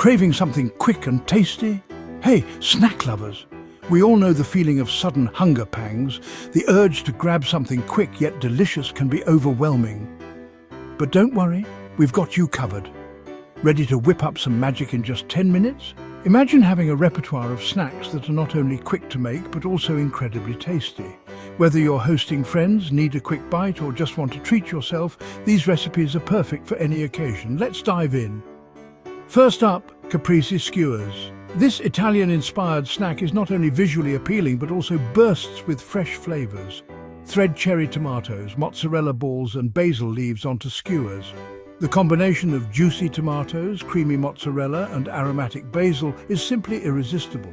Craving something quick and tasty? Hey, snack lovers! We all know the feeling of sudden hunger pangs. The urge to grab something quick yet delicious can be overwhelming. But don't worry, we've got you covered. Ready to whip up some magic in just 10 minutes? Imagine having a repertoire of snacks that are not only quick to make but also incredibly tasty. Whether you're hosting friends, need a quick bite, or just want to treat yourself, these recipes are perfect for any occasion. Let's dive in. First up, caprese skewers. This Italian-inspired snack is not only visually appealing but also bursts with fresh flavors. Thread cherry tomatoes, mozzarella balls and basil leaves onto skewers. The combination of juicy tomatoes, creamy mozzarella and aromatic basil is simply irresistible.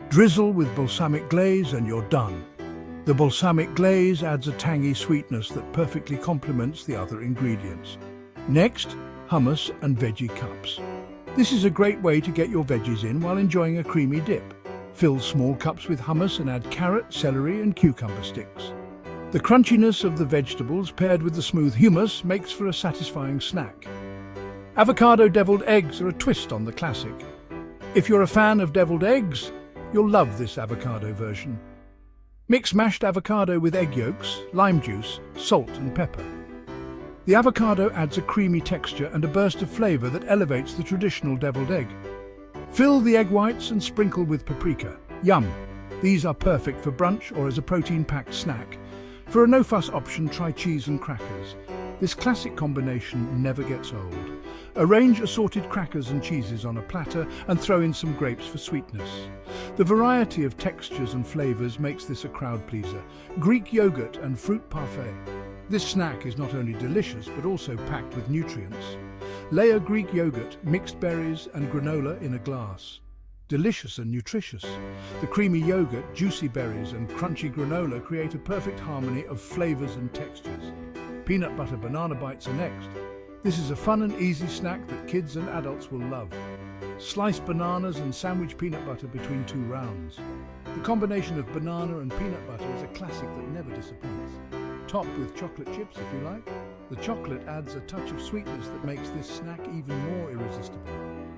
Drizzle with balsamic glaze and you're done. The balsamic glaze adds a tangy sweetness that perfectly complements the other ingredients. Next, hummus and veggie cups. This is a great way to get your veggies in while enjoying a creamy dip. Fill small cups with hummus and add carrot, celery and cucumber sticks. The crunchiness of the vegetables paired with the smooth hummus makes for a satisfying snack. Avocado deviled eggs are a twist on the classic. If you're a fan of deviled eggs, you'll love this avocado version. Mix mashed avocado with egg yolks, lime juice, salt and pepper. The avocado adds a creamy texture and a burst of flavor that elevates the traditional deviled egg. Fill the egg whites and sprinkle with paprika. Yum! These are perfect for brunch or as a protein-packed snack. For a no-fuss option, try cheese and crackers. This classic combination never gets old. Arrange assorted crackers and cheeses on a platter and throw in some grapes for sweetness. The variety of textures and flavors makes this a crowd pleaser. Greek yogurt and fruit parfait. This snack is not only delicious but also packed with nutrients. Layer Greek yogurt, mixed berries and granola in a glass. Delicious and nutritious. The creamy yogurt, juicy berries and crunchy granola create a perfect harmony of flavors and textures. Peanut butter banana bites are next. This is a fun and easy snack that kids and adults will love. Slice bananas and sandwich peanut butter between two rounds. The combination of banana and peanut butter is a classic that never disappoints. Top with chocolate chips if you like. The chocolate adds a touch of sweetness that makes this snack even more irresistible.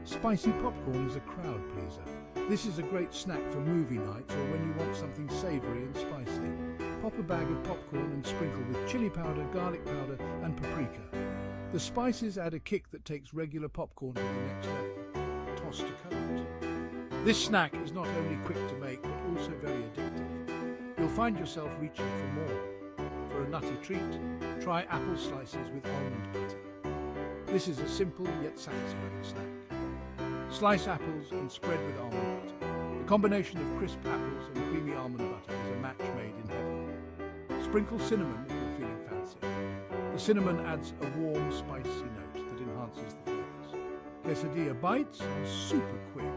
Spicy popcorn is a crowd pleaser. This is a great snack for movie nights or when you want something savory and spicy. Pop a bag of popcorn and sprinkle with chili powder, garlic powder and paprika. The spices add a kick that takes regular popcorn to the next level. Toss to coat. This snack is not only quick to make but also very addictive. You'll find yourself reaching for more. For a nutty treat, try apple slices with almond butter. This is a simple yet satisfying snack. Slice apples and spread with almond butter. The combination of crisp apples and creamy almond butter is a match made in heaven. Sprinkle cinnamon if you're feeling fancy. The cinnamon adds a warm, spicy note that enhances the flavors. Quesadilla bites are super quick.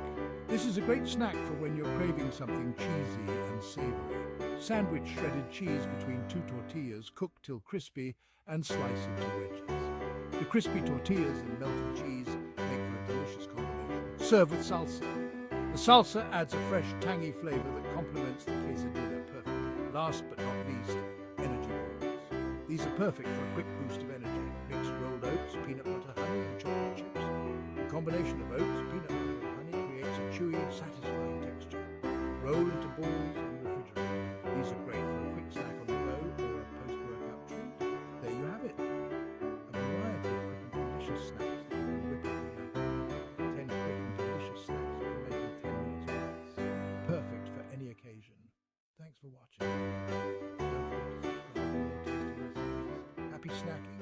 This is a great snack for when you're craving something cheesy and savory. Sandwich shredded cheese between two tortillas, cooked till crispy, and slice into wedges. The crispy tortillas and melted cheese make for a delicious combination. Serve with salsa. The salsa adds a fresh, tangy flavor that complements the quesadilla perfectly. Last but not least, energy balls. These are perfect for a quick boost of energy. Mix rolled oats, peanut butter, honey, and chocolate chips. The combination of oats, peanut butter, and honey creates a chewy, satisfying texture. Roll into balls and refrigerate. These are great for a quick snack on the go or a post-workout treat. There you have it. A variety of quick and delicious snacks that you can whip up in no time. 10 quick and delicious snacks you can make in 10 minutes or less. Perfect for any occasion. Thanks for watching. Don't forget to subscribe for more tasty recipes. Happy snacking.